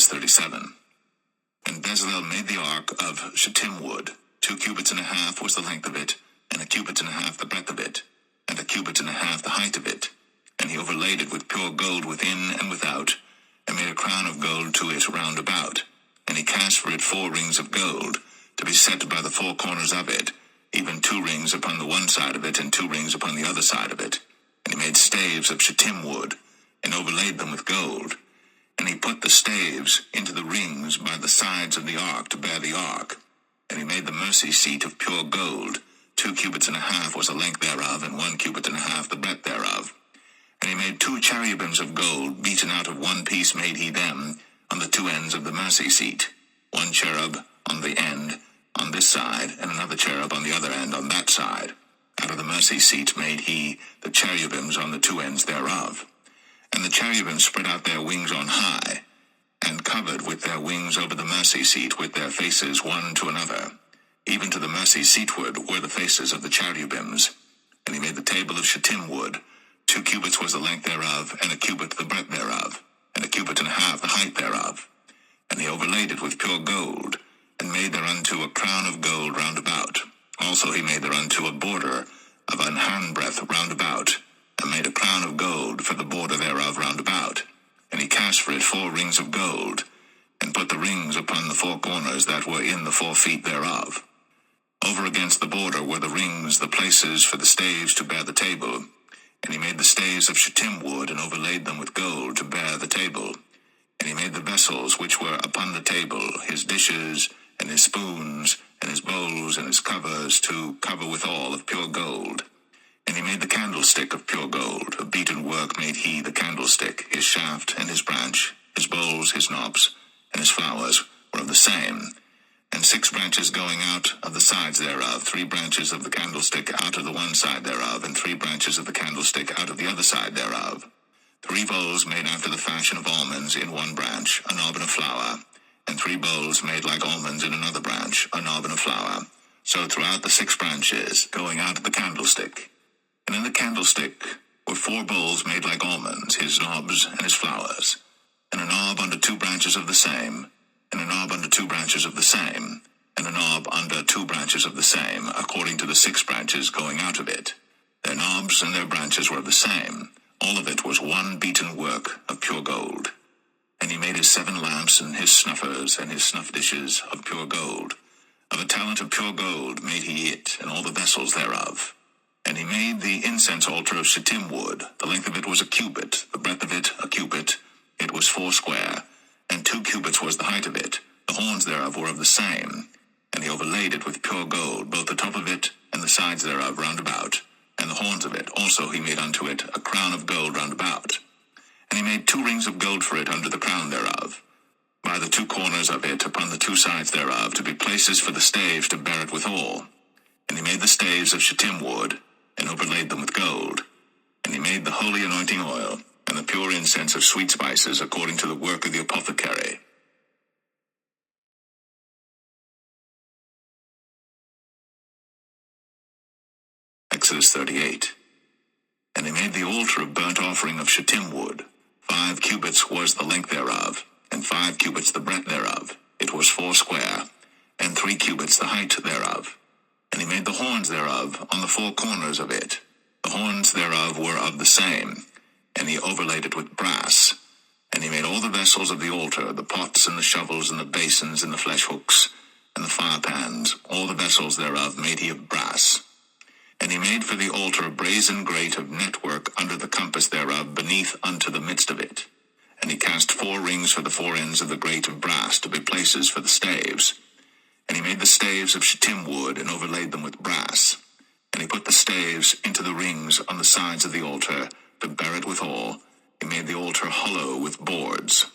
Exodus 37. And Bezalel made the ark of shittim wood. 2 cubits and a half was the length of it, and 1 cubit and a half the breadth of it, and 1 cubit and a half the height of it. And he overlaid it with pure gold within and without, and made a crown of gold to it round about. And he cast for it 4 rings of gold, to be set by the 4 corners of it, even 2 rings upon the one side of it, and 2 rings upon the other side of it. And he made staves of shittim wood, and overlaid them with gold. And he put the staves into the rings by the sides of the ark to bear the ark. And he made the mercy seat of pure gold. 2 cubits and a half was the length thereof, and 1 cubit and a half the breadth thereof. And he made 2 cherubims of gold, beaten out of one piece made he them, on the 2 ends of the mercy seat. 1 cherub on the end, on this side, and another cherub on the other end, on that side. Out of the mercy seat made he the cherubims on the 2 ends thereof. And the cherubims spread out their wings on high, and covered with their wings over the mercy seat with their faces one to another. Even to the mercy seatward were the faces of the cherubims. And he made the table of shittim wood. 2 cubits was the length thereof, and 1 cubit the breadth thereof, and 1 cubit and a half the height thereof. And he overlaid it with pure gold, and made thereunto a crown of gold round about. Also he made thereunto a border of an handbreadth round about, and made a crown of gold for the border thereof round about. And he cast for it 4 rings of gold, and put the rings upon the 4 corners that were in the 4 feet thereof. Over against the border were the rings, the places for the staves to bear the table. And he made the staves of shittim wood, and overlaid them with gold to bear the table. And he made the vessels which were upon the table, his dishes, and his spoons, and his bowls, and his covers, to cover withal of pure gold. And he made the candlestick of pure gold. Of beaten work made he the candlestick. His shaft and his branch, his bowls, his knobs, and his flowers were of the same. And 6 branches going out of the sides thereof, 3 branches of the candlestick out of the one side thereof, and 3 branches of the candlestick out of the other side thereof. 3 bowls made after the fashion of almonds in one branch, a knob and a flower. And 3 bowls made like almonds in another branch, a knob and a flower. So throughout the 6 branches, going out of the candlestick. And in the candlestick were 4 bowls made like almonds, his knobs and his flowers. And a knob under 2 branches of the same, and a knob under 2 branches of the same, and a knob under 2 branches of the same, according to the 6 branches going out of it. Their knobs and their branches were of the same. All of it was one beaten work of pure gold. And he made his 7 lamps, and his snuffers, and his snuff dishes of pure gold. Of a talent of pure gold made he it, and all the vessels thereof. And he made the incense altar of shittim wood. The length of it was 1 cubit, the breadth of it 1 cubit. It was 4 square, and 2 cubits was the height of it. The horns thereof were of the same. And he overlaid it with pure gold, both the top of it, and the sides thereof round about. And the horns of it also he made unto it a crown of gold round about. And he made 2 rings of gold for it under the crown thereof, by the 2 corners of it upon the 2 sides thereof, to be places for the staves to bear it withal. And he made the staves of shittim wood, and overlaid them with gold. And he made the holy anointing oil, and the pure incense of sweet spices, according to the work of the apothecary. Exodus 38. And he made the altar of burnt offering of shittim wood. 5 cubits was the length thereof, and 5 cubits the breadth thereof. It was 4 square, and 3 cubits the height thereof. And he made the horns thereof on the 4 corners of it. The horns thereof were of the same, and he overlaid it with brass. And he made all the vessels of the altar, the pots and the shovels and the basins and the flesh hooks, and the fire pans, all the vessels thereof made he of brass. And he made for the altar a brazen grate of network under the compass thereof, beneath unto the midst of it. And he cast 4 rings for the 4 ends of the grate of brass, to be places for the staves. And he made the staves of shittim wood, and overlaid them with brass. And he put the staves into the rings on the sides of the altar, to bear it withal. He made the altar hollow with boards.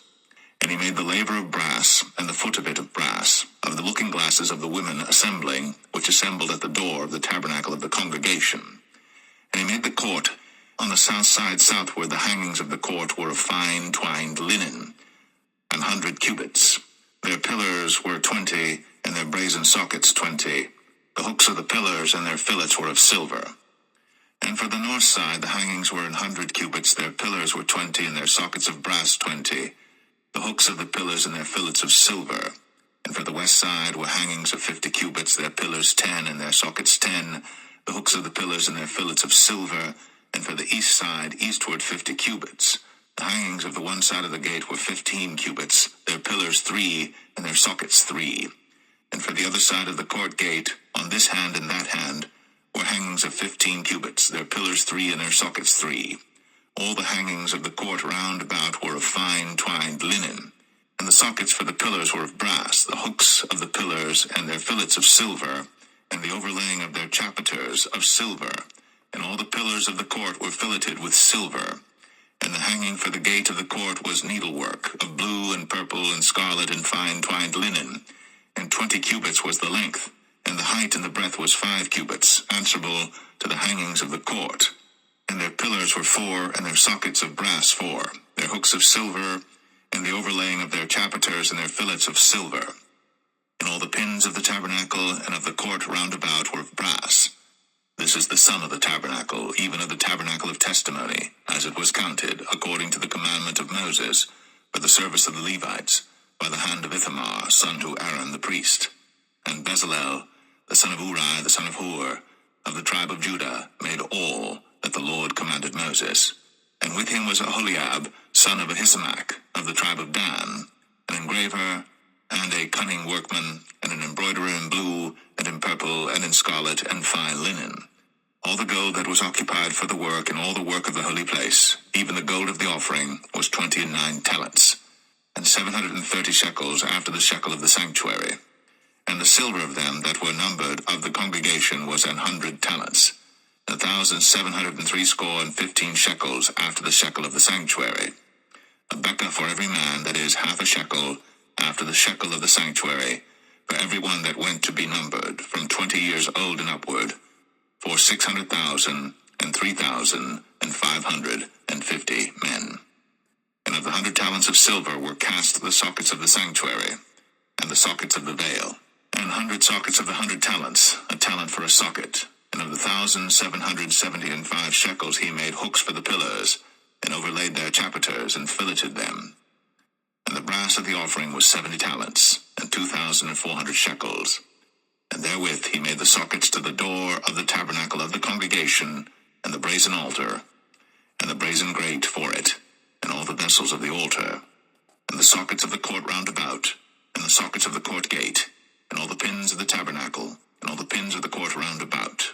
And he made the laver of brass, and the foot of it of brass, of the looking glasses of the women assembling, which assembled at the door of the tabernacle of the congregation. And he made the court. On the south side southward, the hangings of the court were of fine twined linen, 100 cubits. Their pillars were 20, and their brazen sockets 20. The hooks of the pillars and their fillets were of silver. And for the north side, the hangings were 100 cubits. Their pillars were 20, and their sockets of brass 20. the hooks of the pillars and their fillets of silver. And for the west side were hangings of 50 cubits, their pillars 10, and their sockets 10, the hooks of the pillars and their fillets of silver. And for the east side, eastward 50 cubits. The hangings of the one side of the gate were 15 cubits, their pillars 3, and their sockets 3. And for the other side of the court gate, on this hand and that hand, were hangings of 15 cubits, their pillars 3, and their sockets 3. All the hangings of the court round about were of fine twined linen. And the sockets for the pillars were of brass, the hooks of the pillars and their fillets of silver, and the overlaying of their chapiters of silver. And all the pillars of the court were filleted with silver. And the hanging for the gate of the court was needlework, of blue and purple and scarlet and fine twined linen. And 20 cubits was the length, and the height and the breadth was 5 cubits, answerable to the hangings of the court. And their pillars were 4, and their sockets of brass 4, their hooks of silver, and the overlaying of their chapiters and their fillets of silver. And all the pins of the tabernacle and of the court round about were of brass. This is the sum of the tabernacle, even of the tabernacle of testimony, as it was counted, according to the commandment of Moses, for the service of the Levites, by the hand of Ithamar, son to Aaron the priest. And Bezalel, the son of Uri, the son of Hur, of the tribe of Judah, made all that the Lord commanded Moses. And with him was Aholiab, son of Ahisamach, of the tribe of Dan, an engraver, and a cunning workman, and an embroiderer in blue, and in purple, and in scarlet, and fine linen. All the gold that was occupied for the work, and all the work of the holy place, even the gold of the offering, was 29 talents, and 730 shekels after the shekel of the sanctuary. And the silver of them that were numbered of the congregation was 100 talents, 1,760 shekels after the shekel of the sanctuary. A bekah for every man, that is, half a shekel, after the shekel of the sanctuary, for every one that went to be numbered, from 20 years old and upward, for 600,000 and 3,550 men. And of the 100 talents of silver were cast the sockets of the sanctuary, and the sockets of the veil, and 100 sockets of the 100 talents, a talent for a socket. And of the 1,775 shekels he made hooks for the pillars, and overlaid their chapiters, and filleted them. And the brass of the offering was 70 talents, and 2,400 shekels. And therewith he made the sockets to the door of the tabernacle of the congregation, and the brazen altar, and the brazen grate for it, and all the vessels of the altar, and the sockets of the court round about, and the sockets of the court gate, and all the pins of the tabernacle, and all the pins of the court round about,